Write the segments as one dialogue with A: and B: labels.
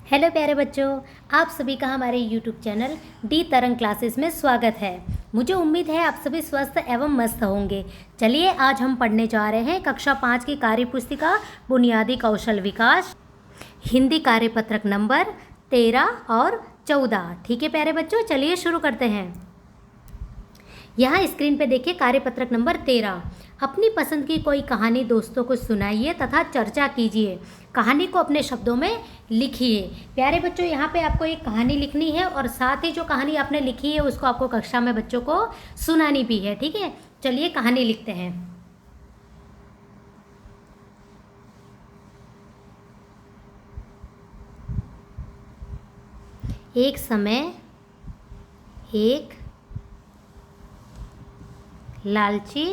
A: Hello प्यारे बच्चों, आप सभी का हमारे यूट्यूब चैनल डी तरंग क्लासेस में स्वागत है। मुझे उम्मीद है आप सभी स्वस्थ एवं मस्त होंगे। चलिए आज हम पढ़ने जा रहे हैं कक्षा 5 की कार्य पुस्तिका बुनियादी कौशल विकास, हिंदी कार्यपत्रक नंबर 13 और 14। ठीक है प्यारे बच्चों, चलिए शुरू करते हैं। यहाँ स्क्रीन पे देखिए कार्यपत्रक नंबर 13। अपनी पसंद की कोई कहानी दोस्तों को सुनाइए तथा चर्चा कीजिए। कहानी को अपने शब्दों में लिखिए। प्यारे बच्चों, यहाँ पे आपको एक कहानी लिखनी है और साथ ही जो कहानी आपने लिखी है उसको आपको कक्षा में बच्चों को सुनानी भी है। ठीक है, चलिए कहानी लिखते हैं। एक समय एक लालची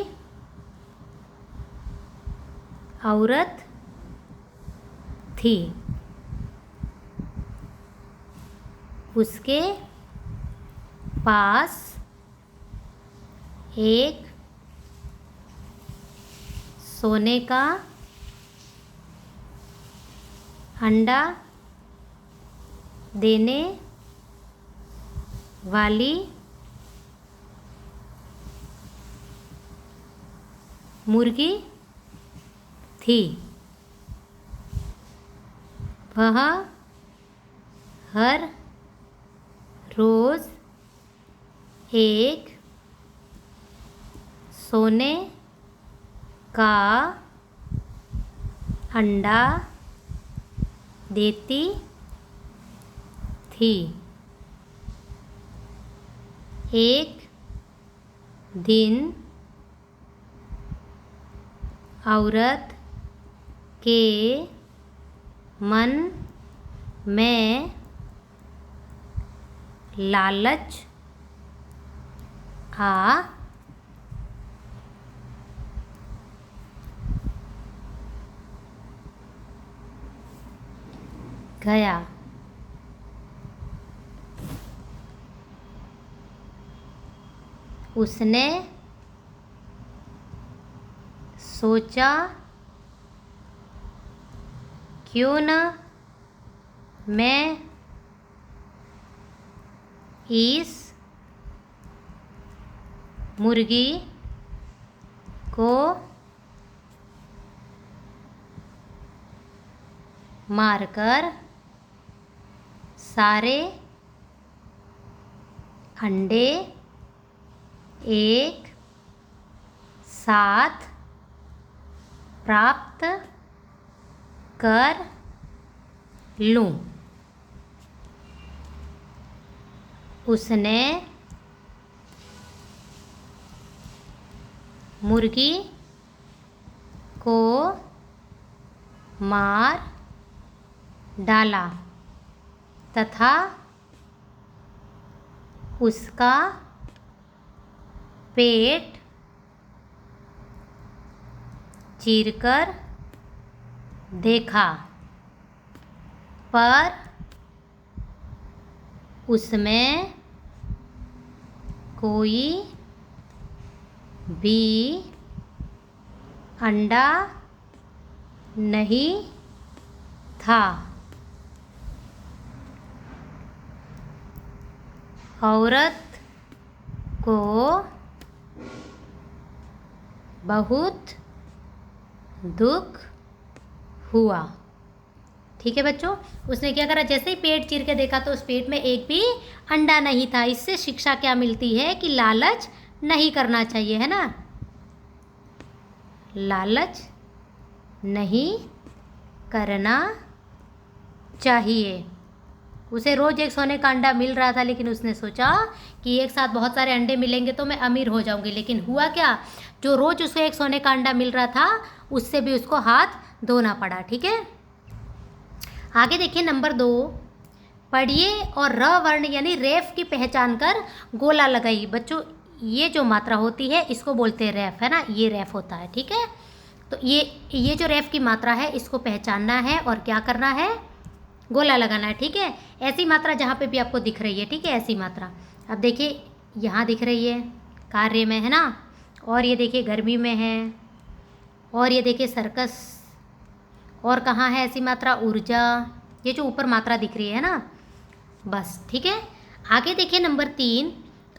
A: औरत थी। उसके पास एक सोने का अंडा देने वाली मुर्गी थी। वह हर रोज़ एक सोने का अंडा देती थी। एक दिन औरत के मन में लालच आ गया। उसने सोचा क्यों न मैं इस मुर्गी को मारकर सारे अंडे एक साथ प्राप्त कर लूं। उसने मुर्गी को मार डाला तथा उसका पेट चीरकर देखा, पर उसमें कोई भी अंडा नहीं था। औरत को बहुत दुख हुआ। ठीक है बच्चों, उसने क्या करा, जैसे ही पेट चीर के देखा तो उस पेट में एक भी अंडा नहीं था। इससे शिक्षा क्या मिलती है कि लालच नहीं करना चाहिए, है ना। लालच नहीं करना चाहिए। उसे रोज़ एक सोने का अंडा मिल रहा था, लेकिन उसने सोचा कि एक साथ बहुत सारे अंडे मिलेंगे तो मैं अमीर हो जाऊंगी। लेकिन हुआ क्या, जो रोज़ उसे एक सोने का अंडा मिल रहा था उससे भी उसको हाथ धोना पड़ा। ठीक है, आगे देखिए नंबर 2। पढ़िए और र वर्ण यानी रेफ की पहचान कर गोला लगाइए। बच्चों, ये जो मात्रा होती है इसको बोलते हैं रेफ, है ना। ये रेफ होता है। ठीक है, तो ये जो रेफ की मात्रा है इसको पहचानना है और क्या करना है, गोला लगाना है। ठीक है, ऐसी मात्रा जहाँ पे भी आपको दिख रही है, ठीक है, ऐसी मात्रा। अब देखिए यहाँ दिख रही है कार्य में, है ना, और ये देखिए गर्मी में है, और ये देखिए सर्कस, और कहाँ है ऐसी मात्रा, ऊर्जा, ये जो ऊपर मात्रा दिख रही है ना, बस ठीक है। आगे देखिए नंबर 3,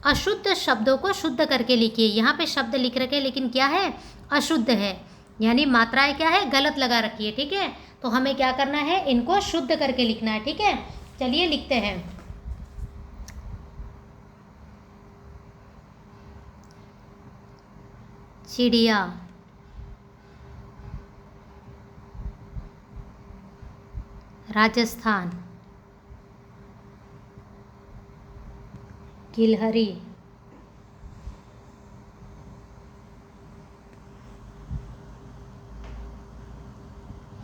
A: अशुद्ध शब्दों को शुद्ध करके लिखिए। यहाँ पे शब्द लिख रखे लेकिन क्या है, अशुद्ध है, यानी मात्राएं क्या है, गलत लगा रखी है, ठीक है। तो हमें क्या करना है, इनको शुद्ध करके लिखना है, ठीक है। चलिए लिखते हैं। चिड़िया, राजस्थान, गिलहरी,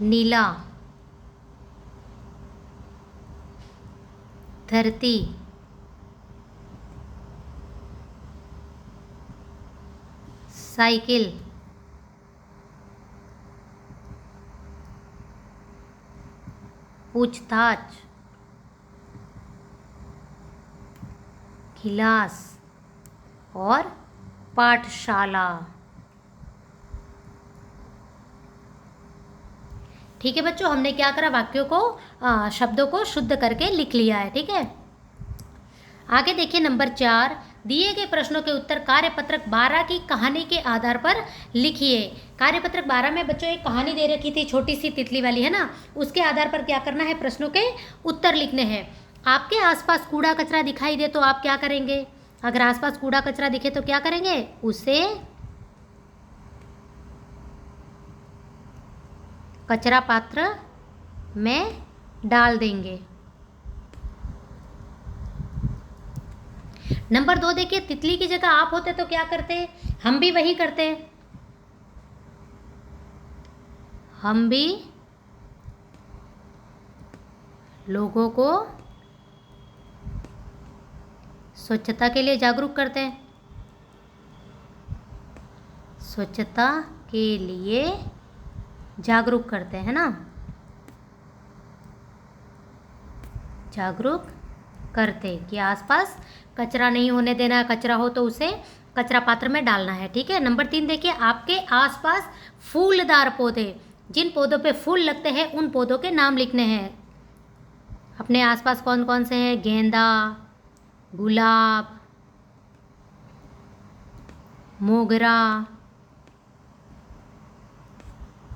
A: नीला, धरती, साइकिल, पूछताछ, गिलास और पाठशाला। ठीक है बच्चों, हमने क्या करा, वाक्यों को शब्दों को शुद्ध करके लिख लिया है, ठीक है। आगे देखिए नंबर 4, दिए गए प्रश्नों के उत्तर कार्यपत्रक 12 की कहानी के आधार पर लिखिए। कार्यपत्रक 12 में बच्चों एक कहानी दे रखी थी, छोटी सी तितली वाली, है ना। उसके आधार पर क्या करना है, प्रश्नों के उत्तर लिखने हैं। आपके आसपास कूड़ा कचरा दिखाई दे तो आप क्या करेंगे, अगर आसपास कूड़ा कचरा दिखे तो क्या करेंगे, उसे कचरा पात्र में डाल देंगे। नंबर 2 देखिए, तितली की जगह आप होते तो क्या करते, हम भी वही करते, हम भी लोगों को स्वच्छता के लिए जागरूक करते हैं, स्वच्छता के लिए जागरूक करते हैं ना, जागरूक करते कि आसपास कचरा नहीं होने देना, कचरा हो तो उसे कचरा पात्र में डालना है, ठीक है। नंबर 3 देखिए, आपके आसपास फूलदार पौधे, जिन पौधों पे फूल लगते हैं उन पौधों के नाम लिखने हैं। अपने आसपास कौन कौन से हैं, गेंदा, गुलाब, मोगरा,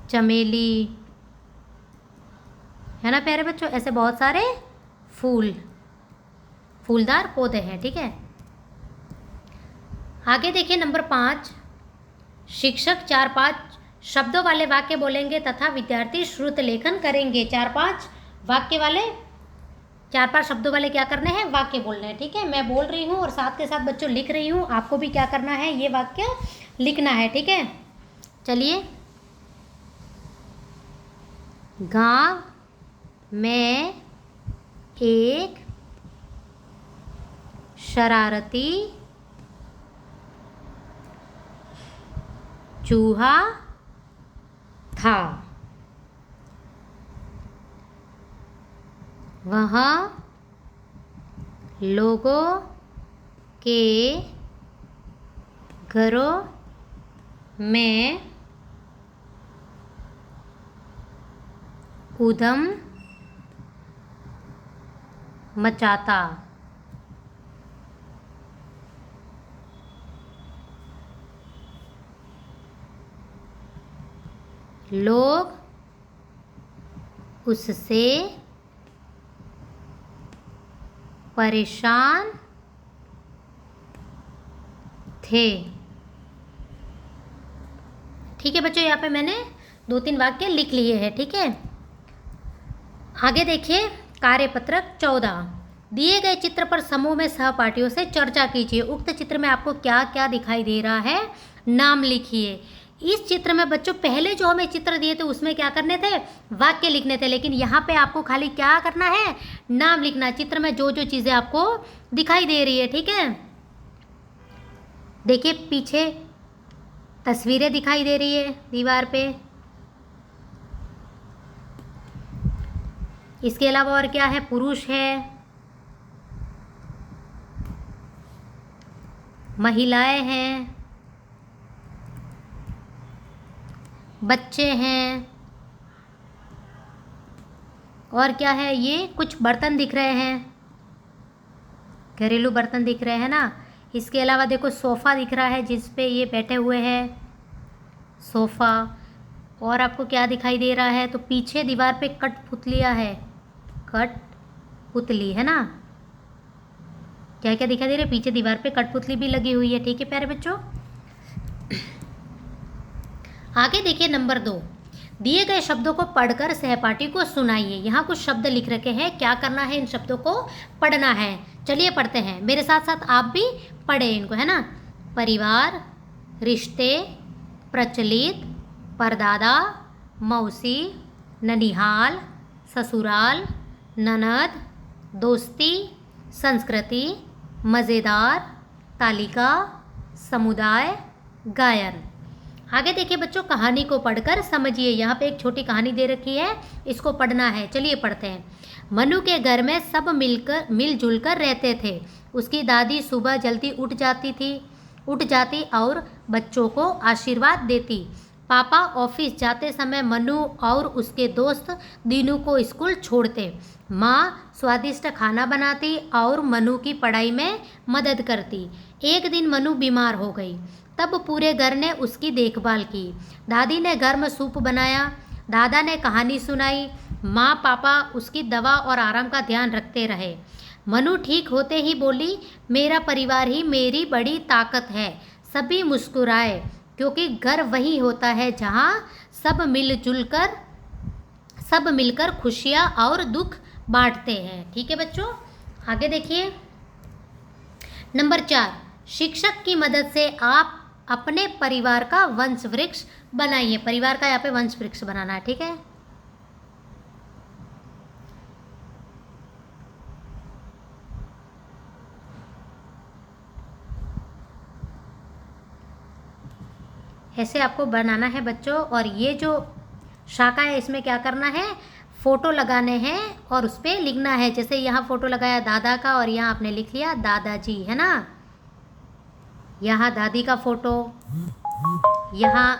A: चमेली, है ना प्यारे बच्चों, ऐसे बहुत सारे फूलदार पौधे हैं, ठीक है। आगे देखिए नंबर 5, शिक्षक 4-5 शब्दों वाले वाक्य बोलेंगे तथा विद्यार्थी श्रुत लेखन करेंगे। 4-5 वाक्य वाले, 4-5 शब्दों वाले क्या करने हैं, वाक्य बोलने हैं, ठीक है। मैं बोल रही हूँ और साथ के साथ बच्चों लिख रही हूँ, आपको भी क्या करना है, ये वाक्य लिखना है, ठीक है। चलिए, गांव में एक शरारती चूहा था, वह लोगों के घरों में ऊधम मचाता, लोग उससे परेशान थे। ठीक है बच्चों, यहाँ पे मैंने 2-3 वाक्य लिख लिए हैं, ठीक है। आगे देखिए कार्यपत्रक 14, दिए गए चित्र पर समूह में सहपाठियों से चर्चा कीजिए। उक्त चित्र में आपको क्या क्या दिखाई दे रहा है, नाम लिखिए। इस चित्र में बच्चों पहले जो हमें चित्र दिए थे उसमें क्या करने थे, वाक्य लिखने थे, लेकिन यहाँ पे आपको खाली क्या करना है, नाम लिखना है। चित्र में जो जो चीज़ें आपको दिखाई दे रही है, ठीक है। देखिए पीछे तस्वीरें दिखाई दे रही है दीवार पे, इसके अलावा और क्या है, पुरुष है, महिलाएं हैं, बच्चे हैं और क्या है, ये कुछ बर्तन दिख रहे हैं, घरेलू बर्तन दिख रहे हैं ना। इसके अलावा देखो सोफ़ा दिख रहा है जिस पे ये बैठे हुए हैं, सोफ़ा। और आपको क्या दिखाई दे रहा है, तो पीछे दीवार पे कठपुतलियाँ है, कठपुतली है ना। क्या क्या दिखाई दे रहा है, पीछे दीवार पे कठपुतली भी लगी हुई है। ठीक है प्यारे बच्चों, आगे देखिए नंबर 2, दिए गए शब्दों को पढ़कर सहपाठी को सुनाइए। यहाँ कुछ शब्द लिख रखे हैं, क्या करना है, इन शब्दों को पढ़ना है। चलिए पढ़ते हैं, मेरे साथ साथ आप भी पढ़े इनको, है ना। परिवार, रिश्ते, प्रचलित, परदादा, मौसी, ननिहाल, ससुराल, ननद, दोस्ती, संस्कृति, मज़ेदार, तालिका, समुदाय, गायन। आगे देखिए बच्चों, कहानी को पढ़कर समझिए। यहाँ पे एक छोटी कहानी दे रखी है, इसको पढ़ना है। चलिए पढ़ते हैं। मनु के घर में सब मिलजुल कर रहते थे। उसकी दादी सुबह जल्दी उठ जाती और बच्चों को आशीर्वाद देती। पापा ऑफिस जाते समय मनु और उसके दोस्त दीनू को स्कूल छोड़ते। माँ स्वादिष्ट खाना बनाती और मनु की पढ़ाई में मदद करती। एक दिन मनु बीमार हो गई, तब पूरे घर ने उसकी देखभाल की। दादी ने गर्म सूप बनाया, दादा ने कहानी सुनाई, माँ पापा उसकी दवा और आराम का ध्यान रखते रहे। मनु ठीक होते ही बोली, मेरा परिवार ही मेरी बड़ी ताकत है। सभी मुस्कुराए, क्योंकि घर वही होता है जहाँ सब मिलकर खुशियाँ और दुख बांटते हैं। ठीक है बच्चों, आगे देखिए नंबर 4, शिक्षक की मदद से आप अपने परिवार का वंश वृक्ष बनाइए। परिवार का यहाँ पे वंश वृक्ष बनाना है। ठीक है, ऐसे आपको बनाना है बच्चों। और ये जो शाखा है इसमें क्या करना है, फ़ोटो लगाने हैं और उस पर लिखना है। जैसे यहाँ फ़ोटो लगाया दादा का और यहाँ आपने लिख लिया दादाजी, है ना। यहाँ दादी का फ़ोटो, यहाँ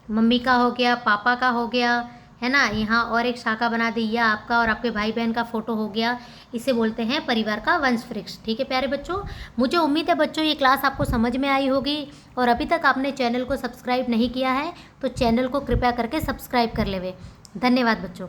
A: मम्मी का हो गया, पापा का हो गया, है ना। यहाँ और एक शाखा बना दी, यह आपका और आपके भाई बहन का फ़ोटो हो गया। इसे बोलते हैं परिवार का वंश वृक्ष। ठीक है प्यारे बच्चों, मुझे उम्मीद है बच्चों ये क्लास आपको समझ में आई होगी। और अभी तक आपने चैनल को सब्सक्राइब नहीं किया है तो चैनल को कृपया करके सब्सक्राइब कर लेवे। धन्यवाद बच्चों।